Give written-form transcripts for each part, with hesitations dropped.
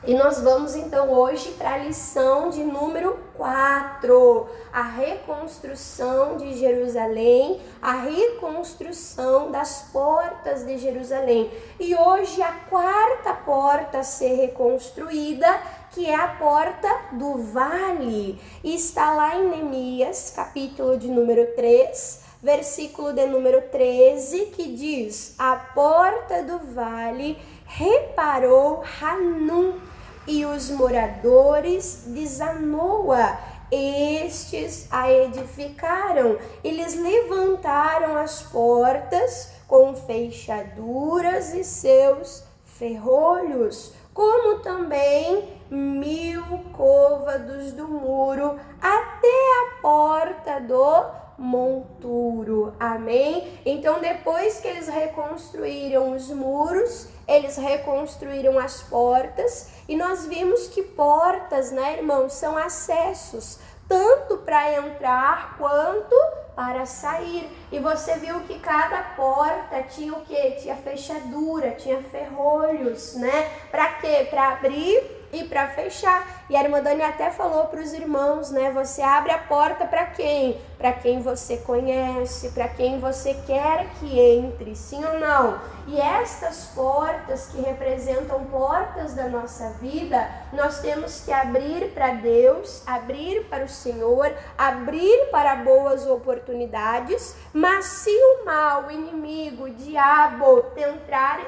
E nós vamos então hoje para a lição de número 4, a reconstrução de Jerusalém, a reconstrução das portas de Jerusalém. E hoje a quarta porta a ser reconstruída, que é a porta do vale. E está lá em Neemias, capítulo de número 3, versículo de número 13, que diz: a porta do vale reparou Hanum, e os moradores de Zanoa, estes a edificaram. Eles levantaram as portas com fechaduras e seus ferrolhos, como também 1000 côvados do muro até a porta do monturo. Amém? Então, depois que eles reconstruíram os muros, eles reconstruíram as portas, e nós vimos que portas, né, irmãos, são acessos, tanto para entrar quanto para sair. E você viu que cada porta tinha o quê? Tinha fechadura, tinha ferrolhos, né? Para quê? Para abrir e para fechar. E a irmã Dani até falou para os irmãos, né? Você abre a porta para quem? Para quem você conhece, para quem você quer que entre, sim ou não? E estas portas que representam portas da nossa vida, nós temos que abrir para Deus, abrir para o Senhor, abrir para boas oportunidades. Mas se o mal, o inimigo, o diabo tentar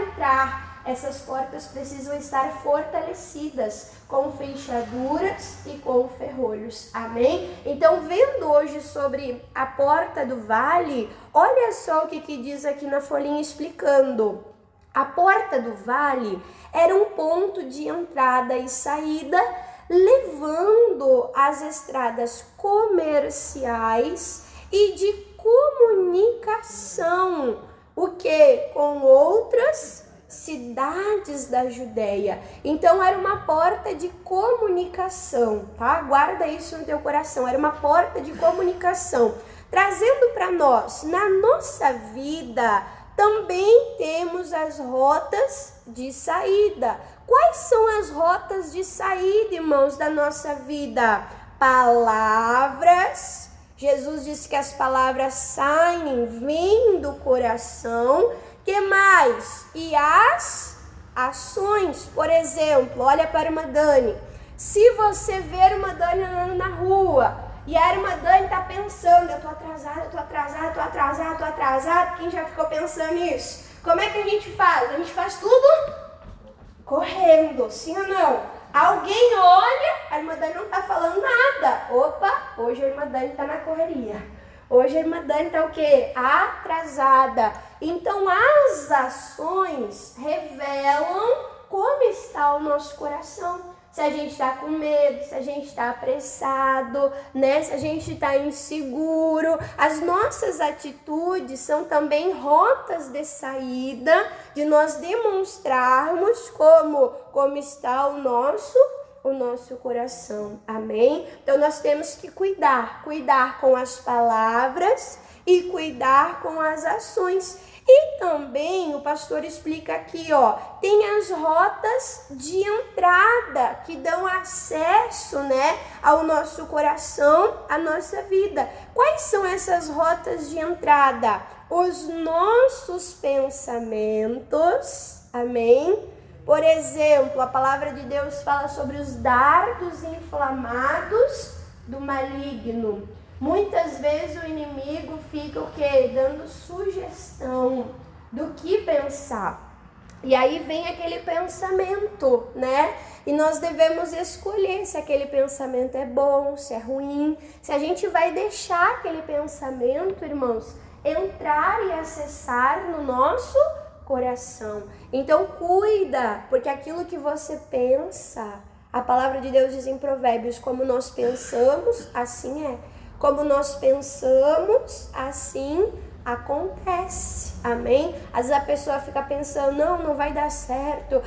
entrar, essas portas precisam estar fortalecidas com fechaduras e com ferrolhos. Amém? Então, vendo hoje sobre a porta do vale, olha só o que diz aqui na folhinha explicando. A porta do vale era um ponto de entrada e saída, levando as estradas comerciais e de comunicação, o que? Com outras cidades da Judéia. Então era uma porta de comunicação, tá? Guarda isso no teu coração, era uma porta de comunicação, trazendo para nós, na nossa vida, também temos as rotas de saída. Quais são as rotas de saída, irmãos, da nossa vida? Palavras. Jesus disse que as palavras saem, vêm do coração. Que mais? E as ações. Por exemplo, olha para a irmã Dani. Se você ver a irmã Dani andando na rua e a irmã Dani está pensando, eu tô atrasada, quem já ficou pensando nisso? Como é que a gente faz? A gente faz tudo correndo, sim ou não? Alguém olha, a irmã Dani não está falando nada. Opa, hoje a irmã Dani está na correria. Hoje a irmã Dani está o quê? Atrasada. Então, as ações revelam como está o nosso coração. Se a gente está com medo, se a gente está apressado, né? Se a gente está inseguro. As nossas atitudes são também rotas de saída, de nós demonstrarmos como está o nosso coração. Amém? Então, nós temos que cuidar com as palavras e cuidar com as ações. E também o pastor explica aqui, ó, tem as rotas de entrada que dão acesso, né, ao nosso coração, à nossa vida. Quais são essas rotas de entrada? Os nossos pensamentos, amém? Por exemplo, a palavra de Deus fala sobre os dardos inflamados do maligno. Muitas vezes o inimigo fica o quê? Dando sugestão do que pensar. E aí vem aquele pensamento, né? E nós devemos escolher se aquele pensamento é bom, se é ruim. Se a gente vai deixar aquele pensamento, irmãos, entrar e acessar no nosso coração. Então cuida, porque aquilo que você pensa, a palavra de Deus diz em Provérbios, como nós pensamos, assim é. Como nós pensamos, assim acontece. Amém? Às vezes a pessoa fica pensando, não vai dar certo,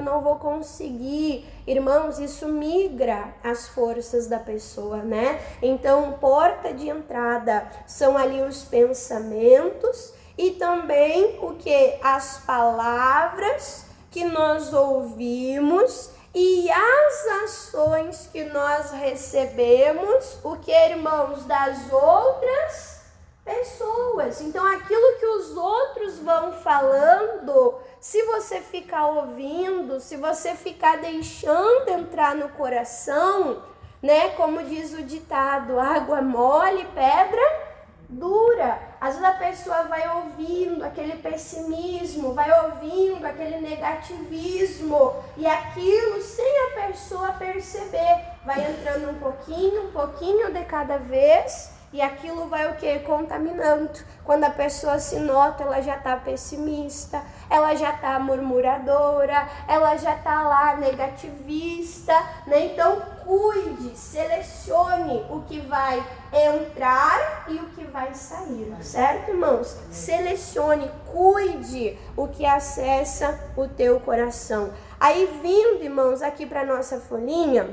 não vou conseguir. Irmãos, isso migra as forças da pessoa, né? Então, porta de entrada são ali os pensamentos e também o que? As palavras que nós ouvimos e as ações que nós recebemos, o que, irmãos, das outras pessoas. Então, aquilo que os outros vão falando, se você ficar ouvindo, se você ficar deixando entrar no coração, né? Como diz o ditado, água mole, pedra dura. Às vezes a pessoa vai ouvindo aquele pessimismo, vai ouvindo aquele negativismo, e aquilo, sem a pessoa perceber, vai entrando um pouquinho de cada vez, e aquilo vai o quê? Contaminando. Quando a pessoa se nota, ela já está pessimista, ela já está murmuradora, ela já está lá negativista, né? Então, cuide, selecione o que vai entrar e o que vai sair, certo, irmãos? Selecione, cuide o que acessa o teu coração. Aí, vindo, irmãos, aqui para nossa folhinha,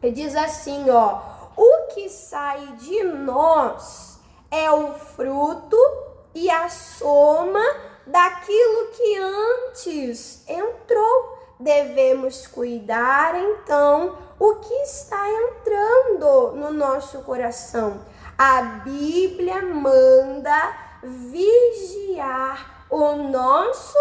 diz assim, ó: o que sai de nós é o fruto e a soma daquilo que antes entrou. Devemos cuidar, então, o que está entrando no nosso coração. A Bíblia manda vigiar o nosso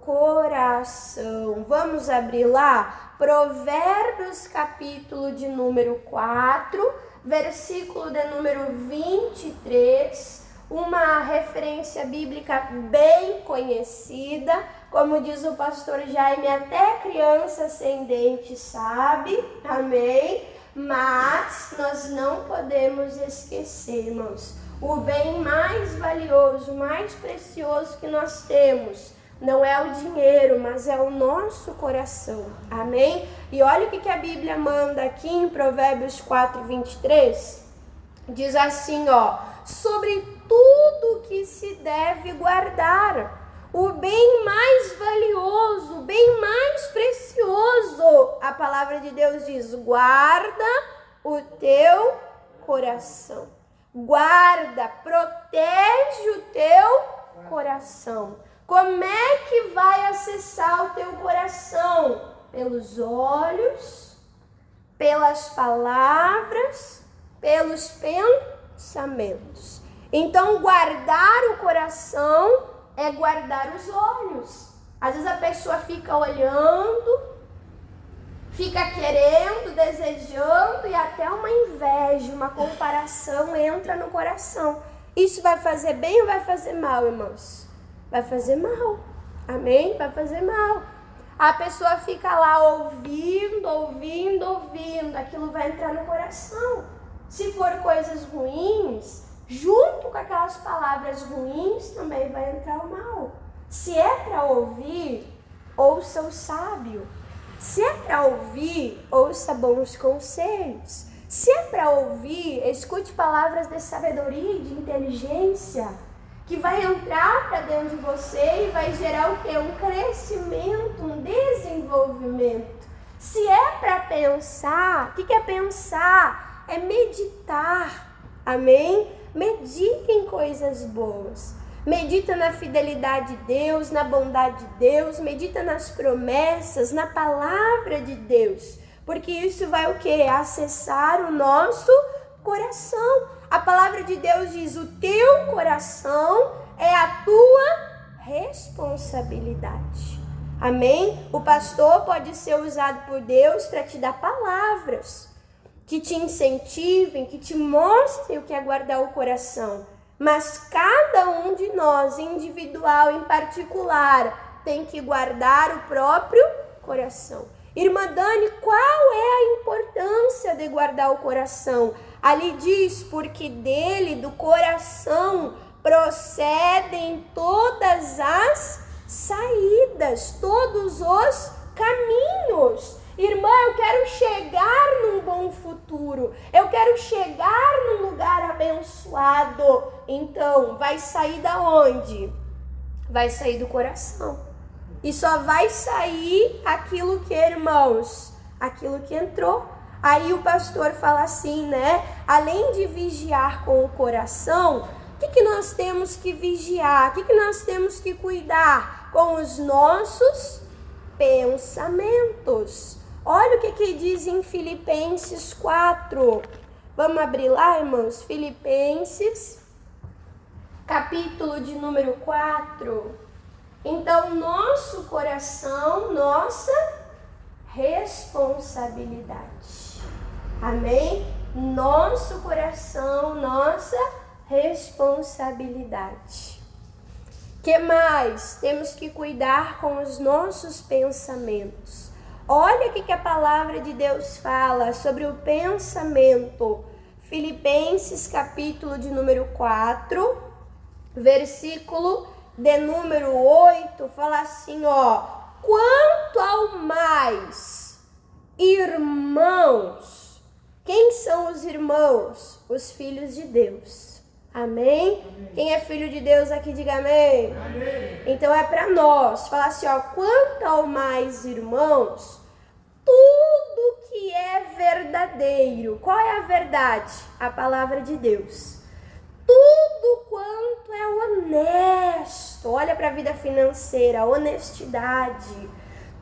coração. Vamos abrir lá? Provérbios, capítulo de número 4, versículo de número 23, uma referência bíblica bem conhecida, como diz o pastor Jaime, até criança ascendente sabe, amém? Mas nós não podemos esquecer, irmãos, o bem mais valioso, mais precioso que nós temos, não é o dinheiro, mas é o nosso coração, amém? E olha o que a Bíblia manda aqui em Provérbios 4, 23, diz assim, ó: sobre tudo que se deve guardar, o bem mais valioso, o bem mais precioso, a palavra de Deus diz, guarda o teu coração, guarda, protege o teu coração. Como é que vai acessar o teu coração? Pelos olhos, pelas palavras, pelos pensamentos. Então, guardar o coração é guardar os olhos. Às vezes a pessoa fica olhando, fica querendo, desejando, e até uma inveja, uma comparação entra no coração. Isso vai fazer bem ou vai fazer mal, irmãos? Vai fazer mal, amém? Vai fazer mal. A pessoa fica lá ouvindo, aquilo vai entrar no coração. Se for coisas ruins, junto com aquelas palavras ruins também vai entrar o mal. Se é para ouvir, ouça o sábio. Se é para ouvir, ouça bons conselhos. Se é para ouvir, escute palavras de sabedoria e de inteligência, que vai entrar para dentro de você e vai gerar o quê? Um crescimento, um desenvolvimento. Se é para pensar, o que é pensar? É meditar, amém? Medita em coisas boas. Medita na fidelidade de Deus, na bondade de Deus, medita nas promessas, na palavra de Deus. Porque isso vai o quê? Acessar o nosso coração. A palavra de Deus diz, o teu coração é a tua responsabilidade. Amém? O pastor pode ser usado por Deus para te dar palavras que te incentivem, que te mostrem o que é guardar o coração. Mas cada um de nós, individual, em particular, tem que guardar o próprio coração. Irmã Dani, qual é a importância de guardar o coração? Ali diz, porque dele, do coração, procedem todas as saídas, todos os caminhos. Irmã, eu quero chegar num bom futuro, eu quero chegar num lugar abençoado. Então, vai sair da onde? Vai sair do coração. E só vai sair aquilo que, irmãos, aquilo que entrou. Aí o pastor fala assim, né? Além de vigiar com o coração, o que nós temos que vigiar? O que nós temos que cuidar? Com os nossos pensamentos. Olha o que diz em Filipenses 4. Vamos abrir lá, irmãos? Filipenses, capítulo de número 4. Então, nosso coração, nossa responsabilidade. Amém? Nosso coração, nossa responsabilidade. Que mais? Temos que cuidar com os nossos pensamentos. Olha o que a palavra de Deus fala sobre o pensamento. Filipenses, capítulo de número 4, versículo de número 8, fala assim, ó: quanto ao mais, irmãos. Quem são os irmãos? Os filhos de Deus. Amém? Amém. Quem é filho de Deus aqui, diga amém. Amém. Então é para nós. Fala assim, ó: quanto ao mais, irmãos, tudo que é verdadeiro. Qual é a verdade? A palavra de Deus. Tudo quanto é honesto. Olha para a vida financeira, honestidade.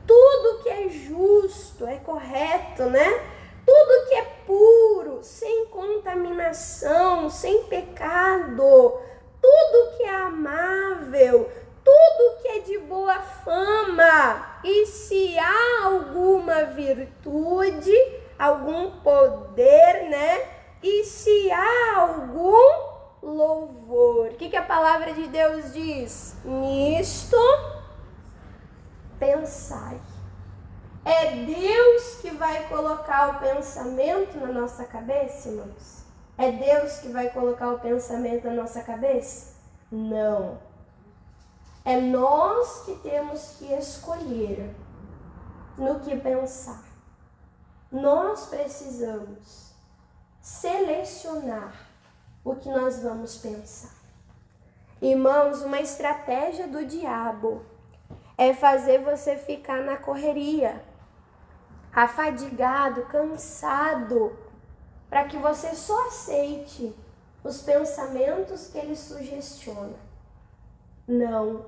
Tudo que é justo, é correto, né? Tudo que é puro, sem contaminação, sem pecado, tudo que é amável, tudo que é de boa fama, e se há alguma virtude, algum poder, né? E se há algum louvor. O que a palavra de Deus diz? Nisto pensai. É Deus que vai colocar o pensamento na nossa cabeça, irmãos? É Deus que vai colocar o pensamento na nossa cabeça? Não. É nós que temos que escolher no que pensar. Nós precisamos selecionar o que nós vamos pensar. Irmãos, uma estratégia do diabo é fazer você ficar na correria, afadigado, cansado, para que você só aceite os pensamentos que ele sugestiona. Não.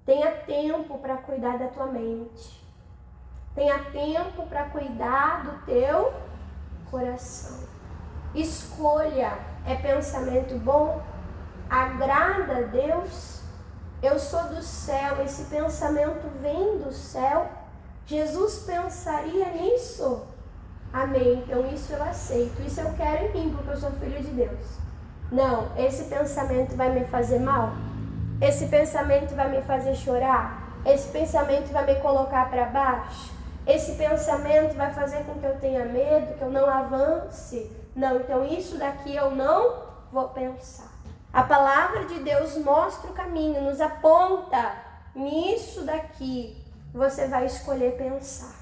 Tenha tempo para cuidar da tua mente. Tenha tempo para cuidar do teu coração. Escolha. É pensamento bom? Agrada a Deus? Eu sou do céu. Esse pensamento vem do céu? Jesus pensaria nisso? Amém. Então isso eu aceito. Isso eu quero em mim, porque eu sou filho de Deus. Não. Esse pensamento vai me fazer mal? Esse pensamento vai me fazer chorar? Esse pensamento vai me colocar para baixo? Esse pensamento vai fazer com que eu tenha medo, que eu não avance? Não, então isso daqui eu não vou pensar. A palavra de Deus mostra o caminho, nos aponta. Nisso daqui você vai escolher pensar.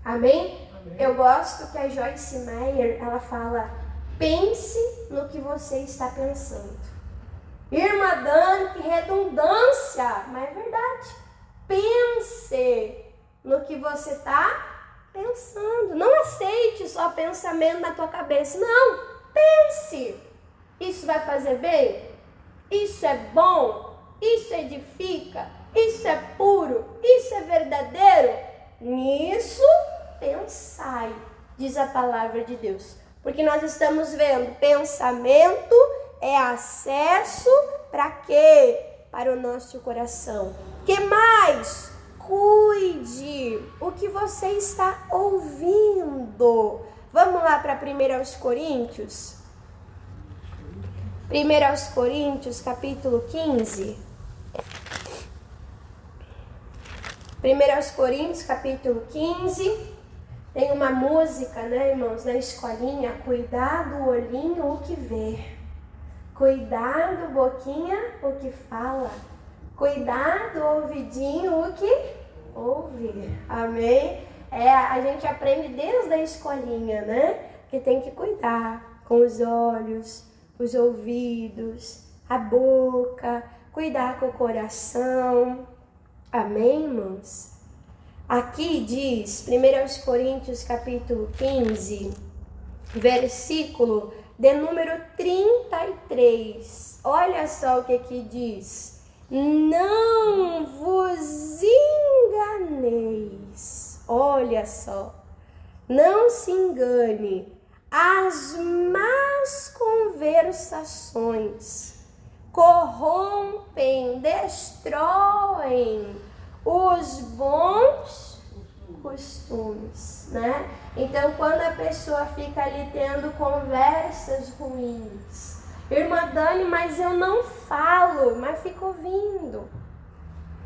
Amém? Amém. Eu gosto que a Joyce Meyer, ela fala: pense no que você está pensando. Irmã Dani, que redundância, mas é verdade. Pense no que você está pensando. Não aceite só pensamento na tua cabeça. Não, pense. Isso vai fazer bem? Isso é bom? Isso edifica? Isso é puro? Isso é verdadeiro? Nisso pensai, diz a palavra de Deus. Porque nós estamos vendo, pensamento é acesso para quê? Para o nosso coração. Que mais? Cuide o que você está ouvindo. Vamos lá para 1 Coríntios? 1 Coríntios, capítulo 15. 1 Coríntios, capítulo 15. Tem uma música, né, irmãos, na escolinha: cuidado o olhinho, o que vê. Cuidado, boquinha, o que fala. Cuidado, ouvidinho, o que ouve. Amém? A gente aprende desde a escolinha, né? Que tem que cuidar com os olhos, os ouvidos, a boca, cuidar com o coração. Amém, irmãos? Aqui diz, 1 Coríntios, capítulo 15, versículo de número 33. Olha só o que diz. Não vos enganeis. Olha só. Não se engane. As más conversações corrompem, destroem os bons costumes, né? Então, quando a pessoa fica ali tendo conversas ruins, irmã Dani, mas eu não falo, mas fico ouvindo.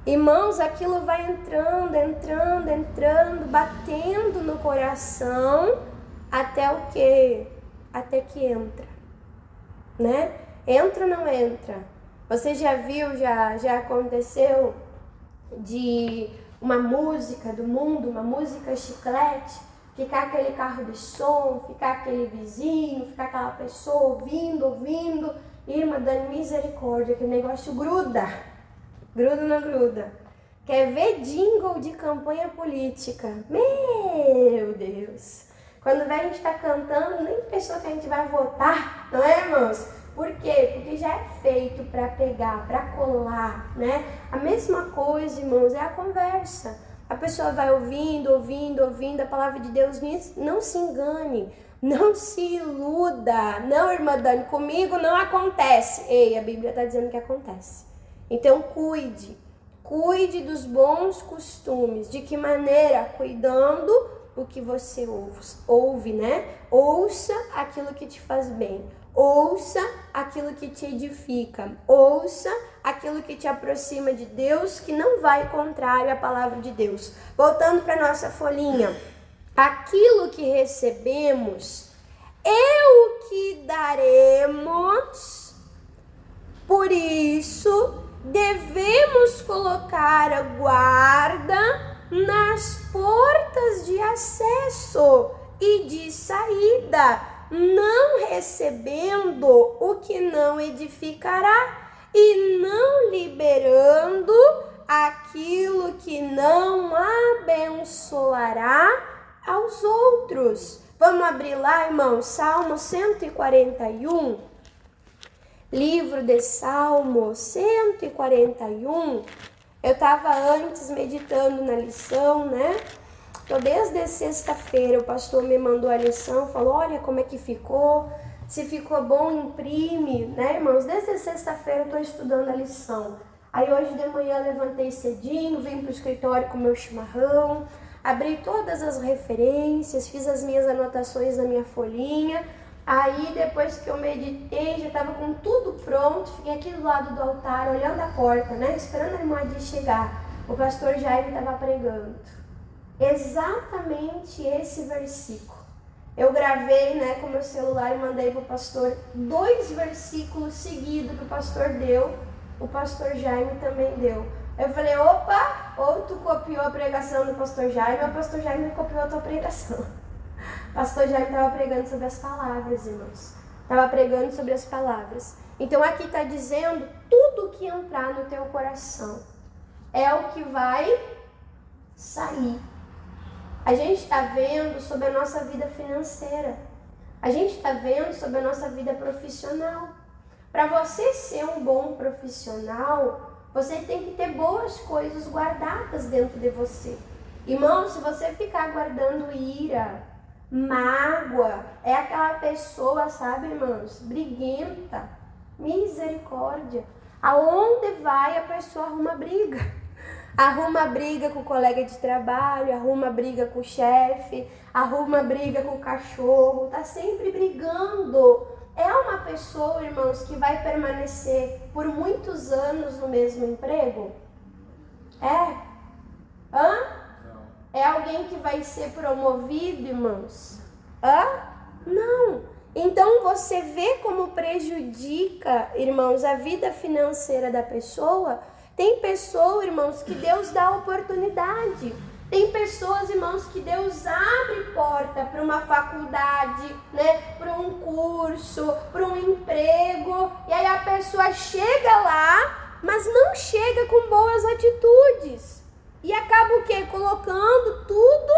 Irmãos, aquilo vai entrando, batendo no coração, até o quê? Até que entra, né? Entra ou não entra? Você já viu, já aconteceu de uma música do mundo, uma música chiclete, ficar aquele carro de som, ficar aquele vizinho, ficar aquela pessoa ouvindo, irmã, dando misericórdia, que o negócio gruda. Gruda ou não gruda? Quer ver jingle de campanha política? Meu Deus! Quando a gente está cantando, nem pensou que a gente vai votar, não é, irmãos? Por quê? Porque já é feito para pegar, para colar, né? A mesma coisa, irmãos, é a conversa. A pessoa vai ouvindo, a palavra de Deus diz, não se engane, não se iluda. Não, irmã Dani, comigo não acontece. Ei, a Bíblia está dizendo que acontece. Então, cuide dos bons costumes. De que maneira? Cuidando do que você ouve, né? Ouça aquilo que te faz bem. Ouça aquilo que te edifica. Ouça aquilo que te aproxima de Deus, que não vai contrário à palavra de Deus. Voltando para nossa folhinha. Aquilo que recebemos é o que daremos. Por isso, devemos colocar a guarda nas portas de acesso e de saída, não recebendo o que não edificará e não liberando aquilo que não abençoará aos outros. Vamos abrir lá, irmãos, Salmo 141. Livro de Salmo 141, eu estava antes meditando na lição, né? Então, desde sexta-feira, o pastor me mandou a lição, falou, olha como é que ficou, se ficou bom, imprime, né, irmãos? Desde sexta-feira eu estou estudando a lição. Aí hoje de manhã eu levantei cedinho, vim para o escritório com meu chimarrão, abri todas as referências, fiz as minhas anotações na minha folhinha. Aí, depois que eu meditei, já estava com tudo pronto, fiquei aqui do lado do altar, olhando a porta, né? Esperando a irmã Adi chegar. O pastor Jaime estava pregando. Exatamente esse versículo. Eu gravei, né, com meu celular e mandei para o pastor 2 versículos seguidos que o pastor deu. O pastor Jaime também deu. Eu falei, opa, ou tu copiou a pregação do pastor Jaime, ou o pastor Jaime copiou a tua pregação. O pastor Jaime estava pregando sobre as palavras, irmãos. Estava pregando sobre as palavras. Então aqui está dizendo, tudo que entrar no teu coração é o que vai sair. A gente está vendo sobre a nossa vida financeira. A gente está vendo sobre a nossa vida profissional. Para você ser um bom profissional, você tem que ter boas coisas guardadas dentro de você. Irmão, se você ficar guardando ira, mágoa, é aquela pessoa, sabe, irmãos, briguenta, misericórdia. Aonde vai, a pessoa arruma briga. Arruma briga com o colega de trabalho, arruma briga com o chefe, arruma briga com o cachorro, tá sempre brigando. É uma pessoa, irmãos, que vai permanecer por muitos anos no mesmo emprego? É? É alguém que vai ser promovido, irmãos? Não. Então você vê como prejudica, irmãos, a vida financeira da pessoa. Tem pessoa, irmãos, que Deus dá oportunidade. Tem pessoas, irmãos, que Deus abre porta para uma faculdade, né? Para um curso, para um emprego. E aí a pessoa chega lá, mas não chega com boas atitudes. E acaba o quê? Colocando tudo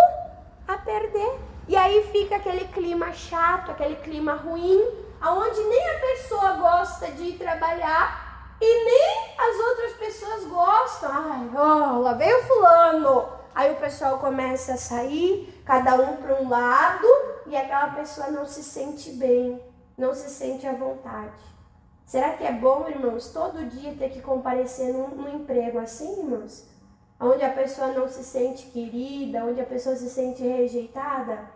a perder. E aí fica aquele clima chato, aquele clima ruim, aonde nem a pessoa gosta de ir trabalhar e nem as outras pessoas gostam. Ai, ó, lá veio fulano. Aí o pessoal começa a sair, cada um para um lado, e aquela pessoa não se sente bem, não se sente à vontade. Será que é bom, irmãos, todo dia ter que comparecer num emprego assim, irmãos? Onde a pessoa não se sente querida, onde a pessoa se sente rejeitada?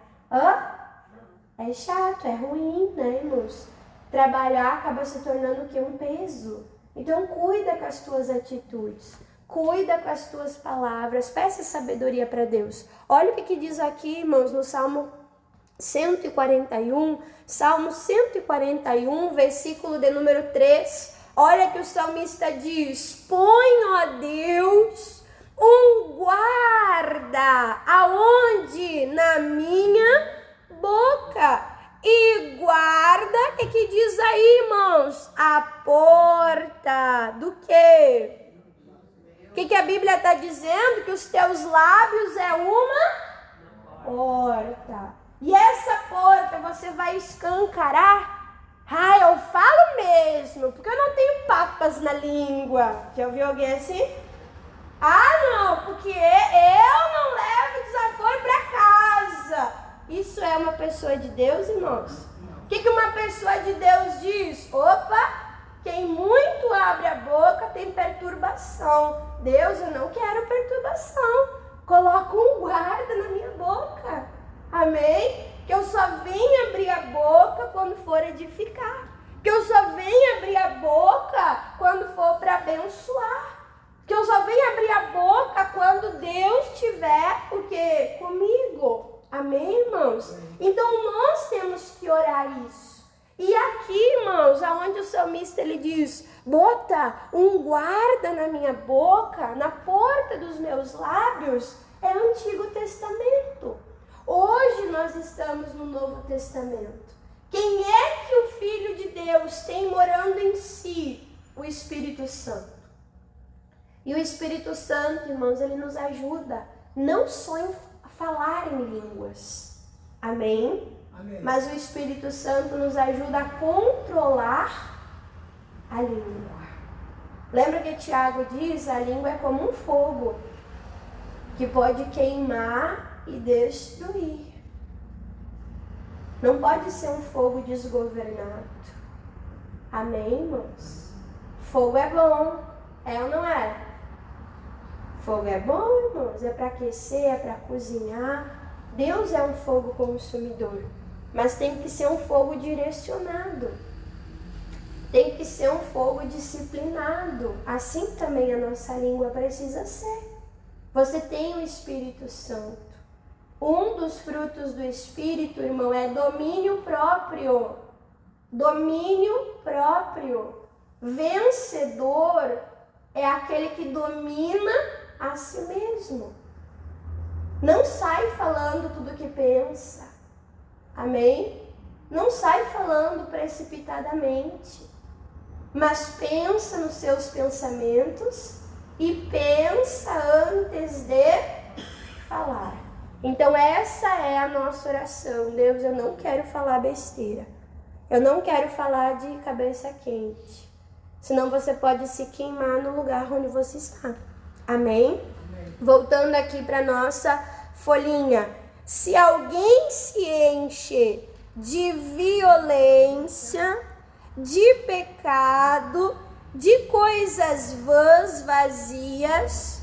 É chato, é ruim, né, irmãos? Trabalhar acaba se tornando o quê? Um peso. Então, cuida com as tuas atitudes. Cuida com as tuas palavras. Peça sabedoria para Deus. Olha o que diz aqui, irmãos, no Salmo 141. Salmo 141, versículo de número 3. Olha que o salmista diz: põe, ó Deus, um guarda aonde? Na minha boca. E guarda, o que diz aí, irmãos? A porta do quê? O que a Bíblia está dizendo? Que os teus lábios é uma porta. E essa porta você vai escancarar? Eu falo mesmo, porque eu não tenho papas na língua. Já ouviu alguém assim? Não, porque eu não levo desaforo para casa. Isso é uma pessoa de Deus, irmãos? O que uma pessoa de Deus diz? Opa, quem muito abre a boca tem perturbação. Deus, eu não quero perturbação. Coloca um guarda na minha boca. Amém? Que eu só venha abrir a boca quando for edificar. Que eu só venha abrir a boca quando for para abençoar. Que eu só venha abrir a boca quando Deus estiver o quê? Comigo. Amém, irmãos? Então, nós temos que orar isso. E aqui, irmãos, aonde o salmista ele diz: bota um guarda na minha boca, na porta dos meus lábios, é o Antigo Testamento. Hoje nós estamos no Novo Testamento. Quem é que o Filho de Deus tem morando em si? O Espírito Santo. E o Espírito Santo, irmãos, ele nos ajuda não só em falar em línguas. Amém? Amém? Mas o Espírito Santo nos ajuda a controlar a língua. Lembra que Tiago diz? A língua é como um fogo que pode queimar e destruir. Não pode ser um fogo desgovernado. Amém, irmãos? Fogo é bom, é ou não é? Fogo é bom, irmãos, é para aquecer, é para cozinhar. Deus é um fogo consumidor, mas tem que ser um fogo direcionado. Tem que ser um fogo disciplinado. Assim também a nossa língua precisa ser. Você tem o Espírito Santo. Um dos frutos do Espírito, irmão, é domínio próprio. Domínio próprio. Vencedor é aquele que domina a si mesmo. Não sai falando tudo o que pensa. Amém? Não sai falando precipitadamente. Mas pensa nos seus pensamentos e pensa antes de falar. Então essa é a nossa oração. Deus, eu não quero falar besteira. Eu não quero falar de cabeça quente. Senão você pode se queimar no lugar onde você está. Amém? Amém. Voltando aqui para nossa folhinha. Se alguém se enche de violência, de pecado, de coisas vãs, vazias,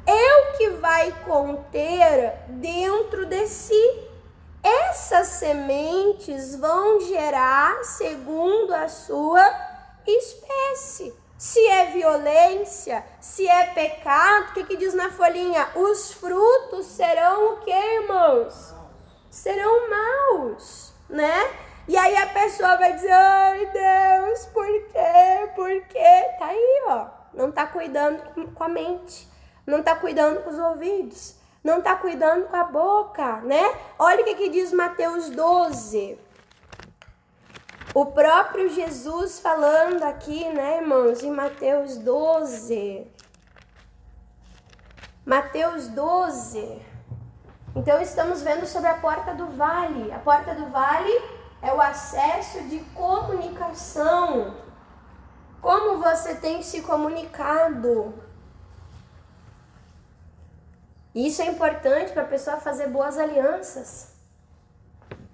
é o que vai conter dentro de si. Essas sementes vão gerar segundo a sua espécie. Se é violência, se é pecado, o que diz na folhinha? Os frutos serão o que, irmãos? Serão maus, né? E aí a pessoa vai dizer: ai Deus, por quê? Por quê? Tá aí, ó. Não tá cuidando com a mente. Não tá cuidando com os ouvidos. Não tá cuidando com a boca, né? Olha o que diz Mateus 12. O próprio Jesus falando aqui, né, irmãos, em Mateus 12. Mateus 12. Então, estamos vendo sobre a porta do vale. A porta do vale é o acesso de comunicação. Como você tem se comunicado? Isso é importante para a pessoa fazer boas alianças.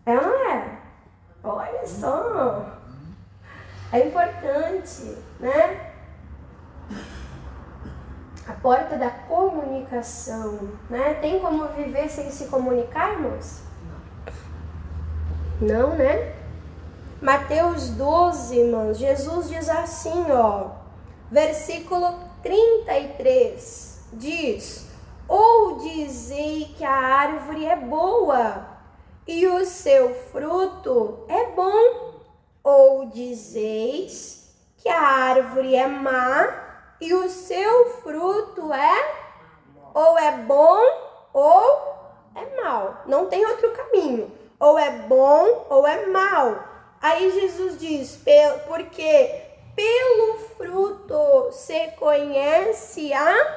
É ou não é? Olha só. É importante, né? A porta da comunicação, né? Tem como viver sem se comunicar, irmãos? Não, né? Mateus 12, irmãos, Jesus diz assim, ó, versículo 33, diz: ou dizei que a árvore é boa e o seu fruto é bom, ou dizeis que a árvore é má e o seu fruto é ou é bom ou é mal. Não tem outro caminho. Ou é bom ou é mal. Aí Jesus diz, porque pelo fruto se conhece a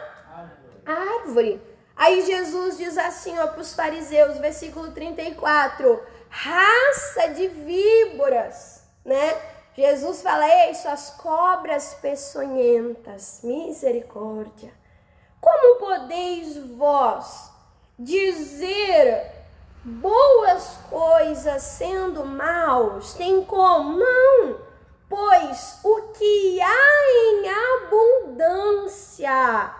árvore. Aí Jesus diz assim, ó, para os fariseus, versículo 34, raça de víboras, né? Jesus fala, ei, suas cobras peçonhentas, misericórdia. Como podeis vós dizer boas coisas sendo maus? Tem como? Não, pois o que há em abundância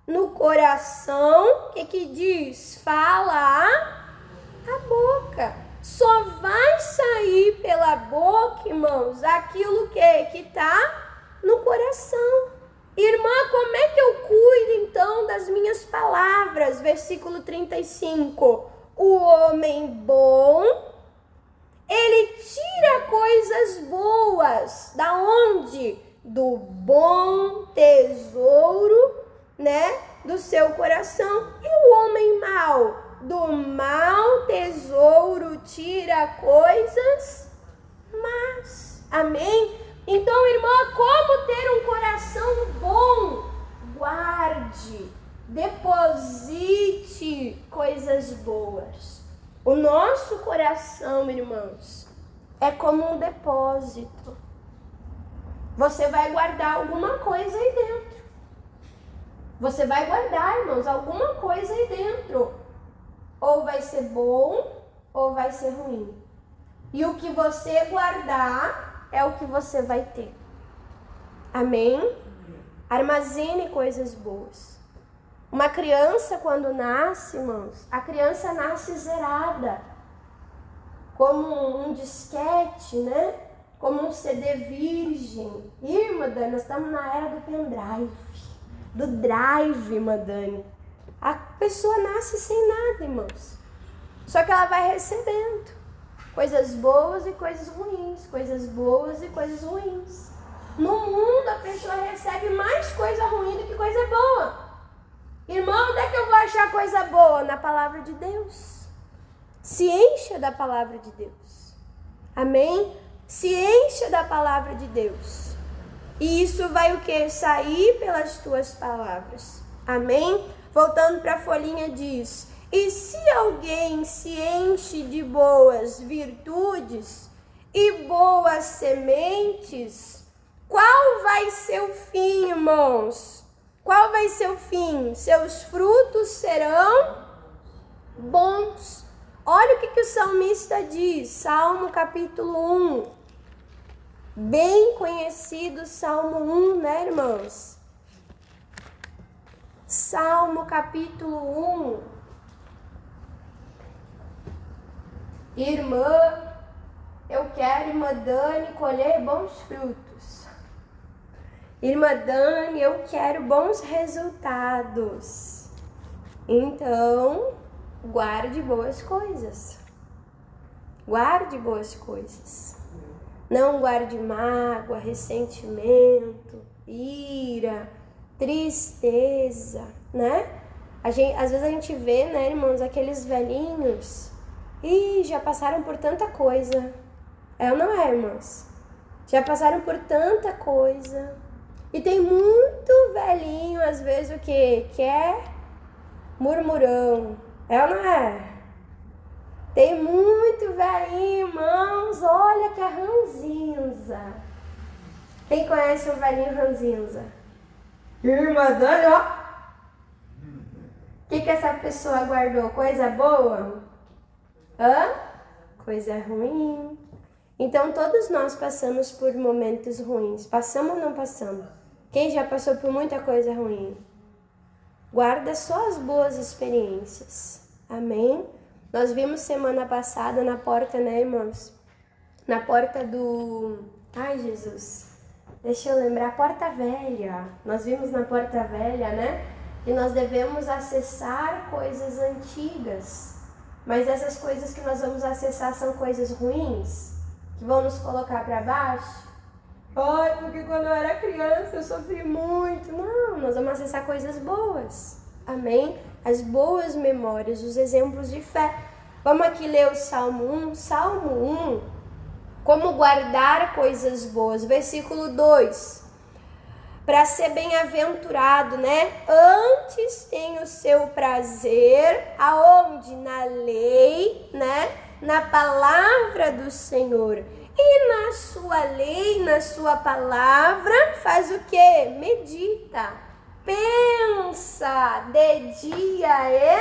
no coração, o que diz? Fala a boca. Só vai sair pela boca, irmãos, aquilo que tá no coração. Irmã, como é que eu cuido então das minhas palavras? Versículo 35. O homem bom, ele tira coisas boas. Da onde? Do bom tesouro, né? Do seu coração. E o homem mau? Do mau tesouro tira coisas más. Amém? Então, irmã, como ter um coração bom? Guarde, deposite coisas boas. O nosso coração, irmãos, é como um depósito. Você vai guardar alguma coisa aí dentro. Você vai guardar, irmãos, alguma coisa aí dentro. Ou vai ser bom, ou vai ser ruim. E o que você guardar é o que você vai ter. Amém? Armazene coisas boas. Uma criança, quando nasce, irmãos, a criança nasce zerada. Como um disquete, né? Como um CD virgem. Irmã Dani, nós estamos na era do pendrive. Do drive, irmã Dani. A pessoa nasce sem nada, irmãos. Só que ela vai recebendo coisas boas e coisas ruins. Coisas boas e coisas ruins. No mundo, a pessoa recebe mais coisa ruim do que coisa boa. Irmão, onde é que eu vou achar coisa boa? Na palavra de Deus. Se encha da palavra de Deus. Amém? Se encha da palavra de Deus. E isso vai o quê? Sair pelas tuas palavras. Amém? Voltando para a folhinha diz: e se alguém se enche de boas virtudes e boas sementes, qual vai ser o fim, irmãos? Qual vai ser o fim? Seus frutos serão bons. Olha o que o salmista diz, Salmo capítulo 1. Bem conhecido Salmo 1, né, irmãos? Salmo capítulo 1. Irmã, eu quero, irmã Dani, colher bons frutos. Irmã Dani, eu quero bons resultados. Então, guarde boas coisas. Guarde boas coisas. Não guarde mágoa, ressentimento, ira, tristeza, né? Às vezes a gente vê, né, irmãos, aqueles velhinhos, já passaram por tanta coisa. É ou não é, irmãos? Já passaram por tanta coisa. E tem muito velhinho, às vezes, o quê? Que é murmurão. É ou não é? Tem muito velhinho, irmãos, olha que é ranzinza. Quem conhece o velhinho ranzinza? Irmã Dani, ó. O que essa pessoa guardou? Coisa boa? Hã? Coisa ruim. Então todos nós passamos por momentos ruins. Passamos ou não passamos? Quem já passou por muita coisa ruim? Guarda só as boas experiências. Amém? Nós vimos semana passada na porta, né, irmãos? Na porta do... Ai, Jesus. Deixa eu lembrar. A porta velha. Nós vimos na porta velha, né? Que nós devemos acessar coisas antigas. Mas essas coisas que nós vamos acessar são coisas ruins? Que vão nos colocar para baixo? Ai, porque quando eu era criança eu sofri muito. Não, nós vamos acessar coisas boas. Amém? As boas memórias, os exemplos de fé. Vamos aqui ler o Salmo 1. Salmo 1, como guardar coisas boas. Versículo 2. Para ser bem-aventurado, né? Antes tem o seu prazer, aonde? Na lei, né? Na palavra do Senhor. E na sua lei, na sua palavra, faz o quê? Medita, pensa de dia e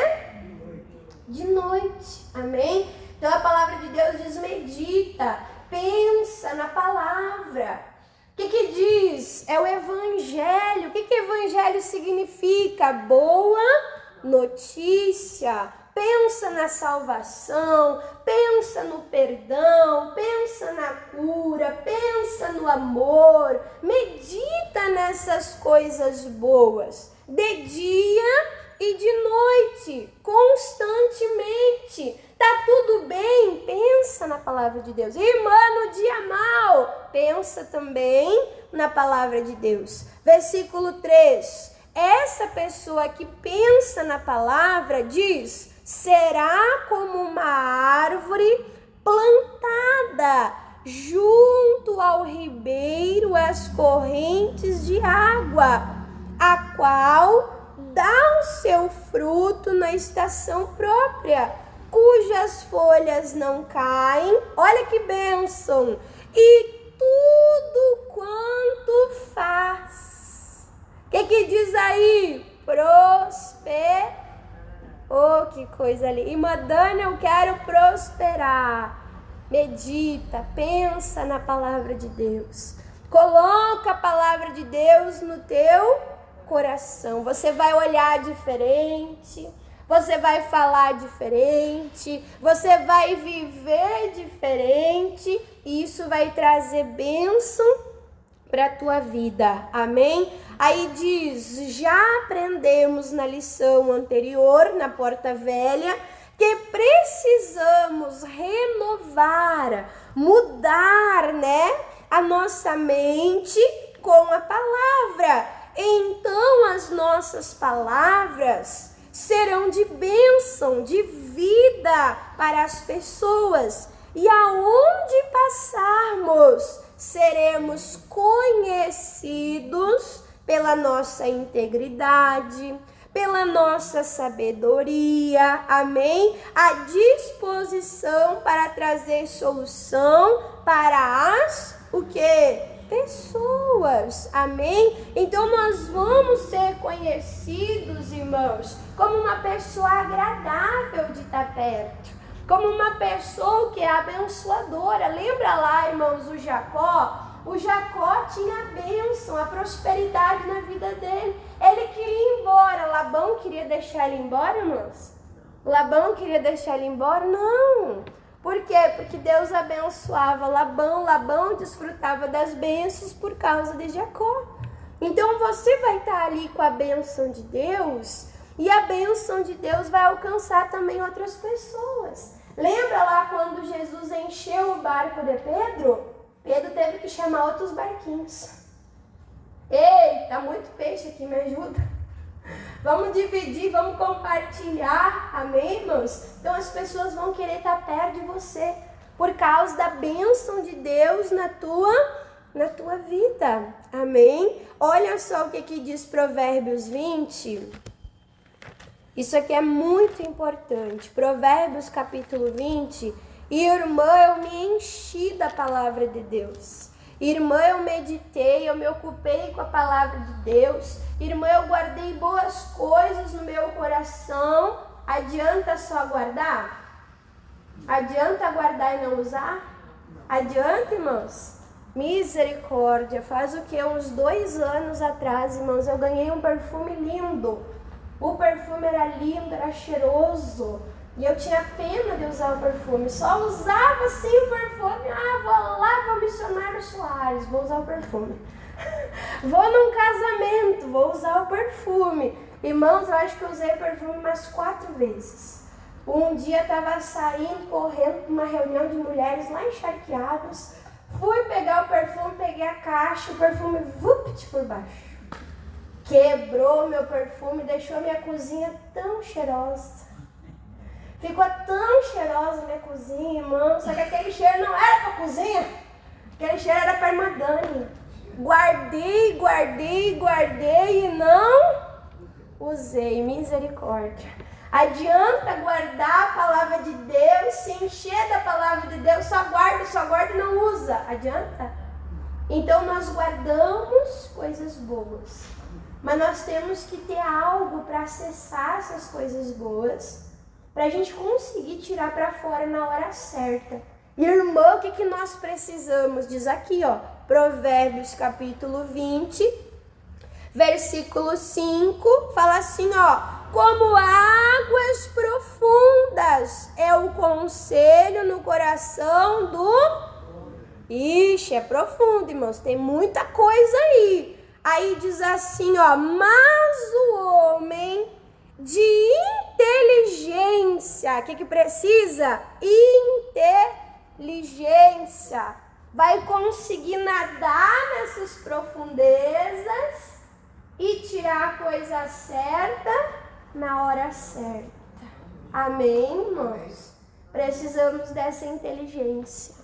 de noite. Amém? Então a palavra de Deus diz medita, pensa na palavra. O que diz? É o evangelho. O que evangelho significa? Boa notícia. Pensa na salvação, pensa no perdão, pensa na cura, pensa no amor. Medita nessas coisas boas, de dia e de noite, constantemente. Tá tudo bem? Pensa na palavra de Deus. Irmã, no dia mal, pensa também na palavra de Deus. Versículo 3. Essa pessoa que pensa na palavra diz: será como uma árvore plantada junto ao ribeiro, às correntes de água, a qual dá o seu fruto na estação própria, cujas folhas não caem. Olha que bênção! E tudo quanto faz. O que diz aí? Prosperar. Oh, que coisa ali. Irmã Dani, eu quero prosperar. Medita, pensa na palavra de Deus. Coloca a palavra de Deus no teu coração. Você vai olhar diferente, você vai falar diferente, você vai viver diferente. E isso vai trazer bênção para a tua vida. Amém? Aí diz, já aprendemos na lição anterior, na porta velha, que precisamos renovar, mudar, né, a nossa mente com a palavra. Então as nossas palavras serão de bênção, de vida para as pessoas. E aonde passarmos, seremos conhecidos pela nossa integridade, pela nossa sabedoria, amém? A disposição para trazer solução para as, o quê? Pessoas, amém? Então nós vamos ser conhecidos, irmãos, como uma pessoa agradável de estar perto, como uma pessoa que é abençoadora. Lembra lá, irmãos, o Jacó? O Jacó tinha a bênção, a prosperidade na vida dele. Ele queria ir embora. Labão queria deixar ele embora, irmãos? Labão queria deixar ele embora? Não. Por quê? Porque Deus abençoava Labão. Labão desfrutava das bênçãos por causa de Jacó. Então você vai estar ali com a bênção de Deus, e a bênção de Deus vai alcançar também outras pessoas. Lembra lá quando Jesus encheu o barco de Pedro? Pedro teve que chamar outros barquinhos. Ei, tá muito peixe aqui, me ajuda. Vamos dividir, vamos compartilhar, amém, irmãos? Então as pessoas vão querer estar perto de você por causa da bênção de Deus na tua vida, amém? Olha só o que diz Provérbios 20. Isso aqui é muito importante. Provérbios capítulo 20. Irmã, eu me enchi da palavra de Deus. Irmã, eu meditei, eu me ocupei com a palavra de Deus. Irmã, eu guardei boas coisas no meu coração. Adianta só guardar? Adianta guardar e não usar? Adianta, irmãos? Misericórdia. Faz o que? Uns 2 anos atrás, irmãos, eu ganhei um perfume lindo. O perfume era lindo, era cheiroso. E eu tinha pena de usar o perfume. Só usava sem o perfume. Vou lá, vou missionário Soares, vou usar o perfume. Vou num casamento, vou usar o perfume. Irmãos, eu acho que eu usei perfume umas 4 vezes. Um dia eu estava saindo, correndo para uma reunião de mulheres lá em Charqueadas. Fui pegar o perfume, peguei a caixa, o perfume vupt por baixo. Quebrou meu perfume, deixou minha cozinha tão cheirosa. Ficou tão cheirosa minha cozinha, irmão. Só que aquele cheiro não era para cozinha. Aquele cheiro era para irmã Dani. Guardei e não usei. Misericórdia. Adianta guardar a palavra de Deus, se encher da palavra de Deus, só guarda e não usa. Adianta? Então nós guardamos coisas boas. Mas nós temos que ter algo para acessar essas coisas boas, para a gente conseguir tirar para fora na hora certa. Irmã, o que nós precisamos? Diz aqui, ó, Provérbios capítulo 20, versículo 5, fala assim, ó. Como águas profundas é o conselho no coração do... Ixi, é profundo, irmãos, tem muita coisa aí. Aí diz assim, ó, mas o homem de inteligência, o que precisa? Inteligência. Vai conseguir nadar nessas profundezas e tirar a coisa certa na hora certa. Amém, irmãos? Precisamos dessa inteligência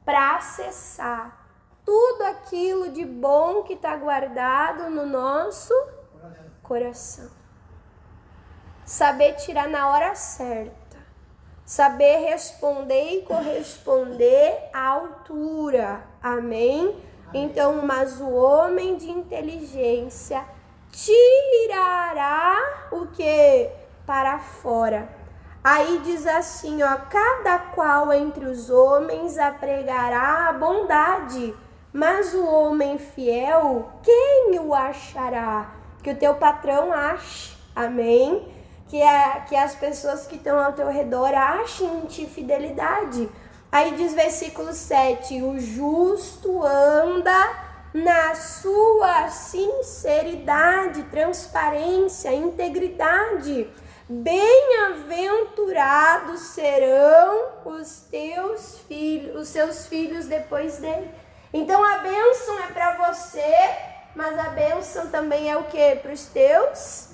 para acessar tudo aquilo de bom que está guardado no nosso coração. Saber tirar na hora certa. Saber responder e corresponder à altura. Amém? Então, mas o homem de inteligência tirará o que? Para fora. Aí diz assim, ó, cada qual entre os homens apregará a bondade, mas o homem fiel, quem o achará? Que o teu patrão ache, amém? Que as pessoas que estão ao teu redor achem em ti fidelidade. Aí diz versículo 7, o justo anda na sua sinceridade, transparência, integridade. Bem-aventurados serão os seus filhos depois dele. Então a bênção é para você, mas a bênção também é o que? Para os teus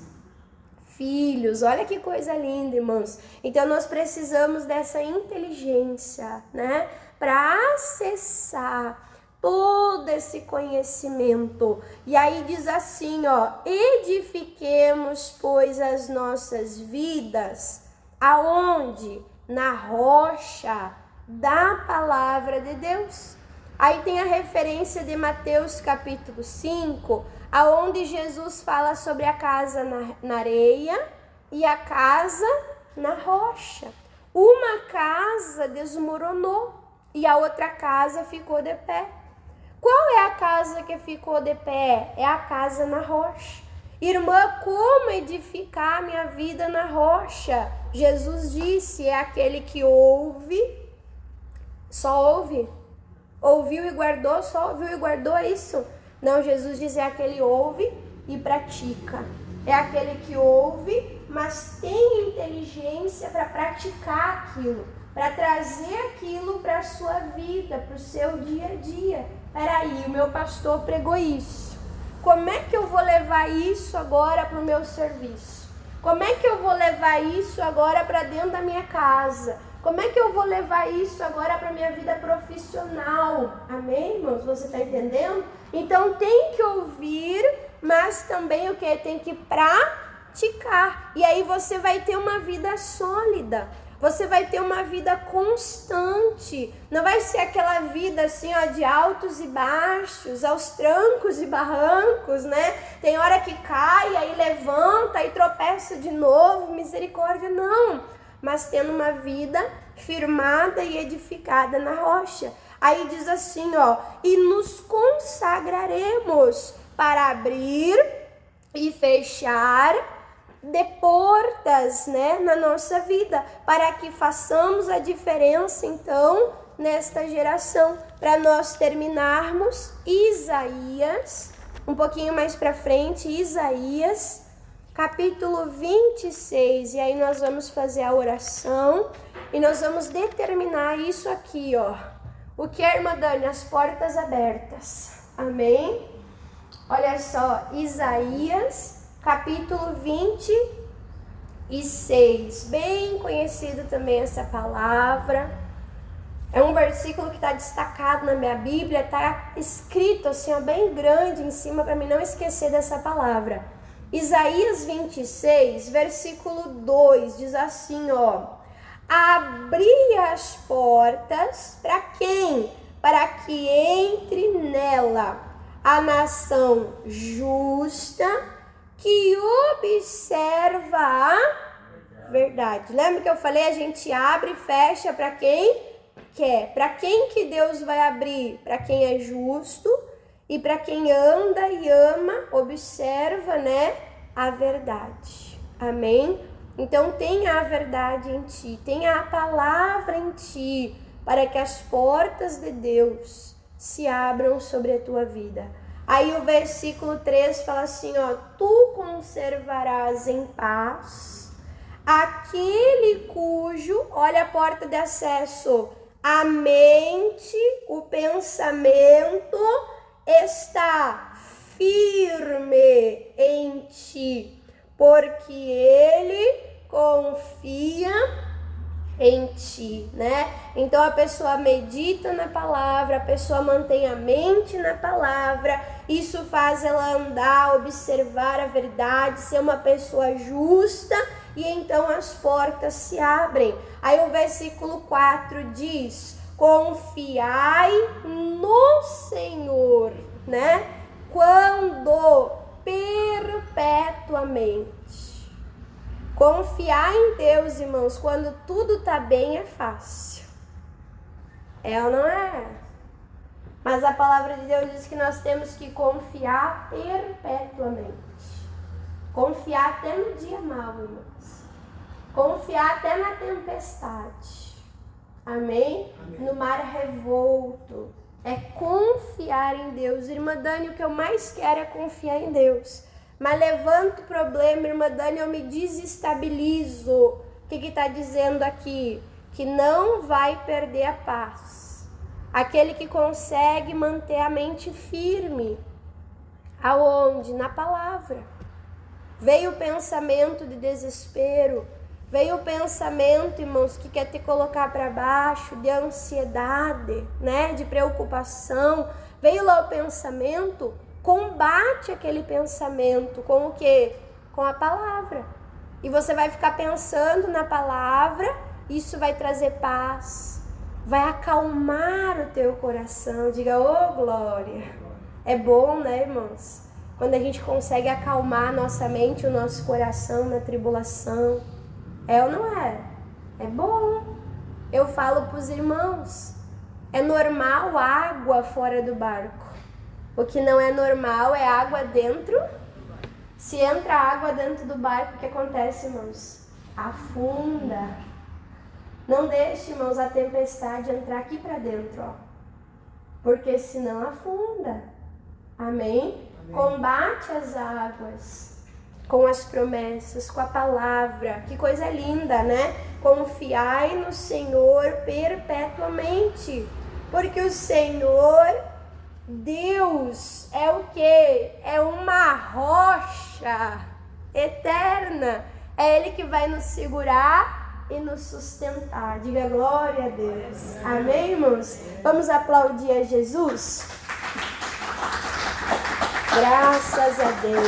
filhos. Olha que coisa linda, irmãos. Então nós precisamos dessa inteligência, né? Para acessar todo esse conhecimento. E aí diz assim, ó, edifiquemos, pois, as nossas vidas, aonde? Na rocha da palavra de Deus. Aí tem a referência de Mateus capítulo 5, aonde Jesus fala sobre a casa na areia e a casa na rocha. Uma casa desmoronou e a outra casa ficou de pé. Qual é a casa que ficou de pé? É a casa na rocha. Irmã, como edificar minha vida na rocha? Jesus disse, é aquele que ouve, só ouve. Ouviu e guardou, só ouviu e guardou, é isso? Não, Jesus diz, é aquele ouve e pratica. É aquele que ouve, mas tem inteligência para praticar aquilo, para trazer aquilo para a sua vida, para o seu dia a dia. Peraí, o meu pastor pregou isso. Como é que eu vou levar isso agora para o meu serviço? Como é que eu vou levar isso agora para dentro da minha casa? Como é que eu vou levar isso agora para a minha vida profissional? Amém, irmãos? Você está entendendo? Então tem que ouvir, mas também o que? Tem que praticar. E aí você vai ter uma vida sólida. Você vai ter uma vida constante. Não vai ser aquela vida assim, ó, de altos e baixos, aos trancos e barrancos, né? Tem hora que cai, aí levanta e tropeça de novo. Misericórdia, não. Mas tendo uma vida firmada e edificada na rocha. Aí diz assim, ó, e nos consagraremos para abrir e fechar de portas, né, na nossa vida, para que façamos a diferença, então, nesta geração, para nós terminarmos Isaías, um pouquinho mais para frente, Isaías, capítulo 26, e aí nós vamos fazer a oração, e nós vamos determinar isso aqui, ó, o que é, irmã Dani? As portas abertas, amém? Olha só, Isaías, capítulo 26, bem conhecido também essa palavra, é um versículo que está destacado na minha Bíblia, está escrito assim, ó, bem grande em cima para mim não esquecer dessa palavra. Isaías 26, versículo 2, diz assim, ó, abri as portas para quem? Para que entre nela a nação justa, que observa a verdade. Lembra que eu falei, a gente abre e fecha para quem quer. Para quem que Deus vai abrir? Para quem é justo e para quem anda e ama, observa, né, a verdade. Amém? Então tenha a verdade em ti, tenha a palavra em ti, para que as portas de Deus se abram sobre a tua vida. Aí o versículo 3 fala assim, ó, tu conservarás em paz aquele cujo, olha a porta de acesso, a mente, o pensamento está firme em ti, porque ele confia em ti, né? Então a pessoa medita na palavra, a pessoa mantém a mente na palavra, isso faz ela andar, observar a verdade, ser uma pessoa justa, e então as portas se abrem. Aí o versículo 4 diz, confiai no Senhor, né? Quando perpetuamente. Confiar em Deus, irmãos, quando tudo tá bem é fácil. É ou não é? Mas a palavra de Deus diz que nós temos que confiar perpetuamente. Confiar até no dia mau, irmãos. Confiar até na tempestade. Amém? Amém. No mar revolto. É confiar em Deus. Irmã Dani, o que eu mais quero é confiar em Deus. Mas levanta o problema, irmã Dani, eu me desestabilizo. O que está dizendo aqui? Que não vai perder a paz. Aquele que consegue manter a mente firme. Aonde? Na palavra. Veio o pensamento de desespero. Veio o pensamento, irmãos, que quer te colocar para baixo, de ansiedade, né? De preocupação. Veio lá o pensamento. Combate aquele pensamento com o quê? Com a palavra. E você vai ficar pensando na palavra, isso vai trazer paz, vai acalmar o teu coração. Diga, ô glória. É bom, né, irmãos? Quando a gente consegue acalmar a nossa mente, o nosso coração na tribulação. É ou não é? É bom. Eu falo para os irmãos, é normal água fora do barco. O que não é normal é água dentro. Se entra água dentro do barco, o que acontece, irmãos? Afunda. Não deixe, irmãos, a tempestade entrar aqui para dentro, ó. Porque senão afunda. Amém? Amém? Combate as águas com as promessas, com a palavra. Que coisa linda, né? Confiai no Senhor perpetuamente. Porque o Senhor... Deus é o que? É uma rocha eterna. É Ele que vai nos segurar e nos sustentar. Diga glória a Deus. Amém, irmãos? Vamos aplaudir a Jesus? Graças a Deus.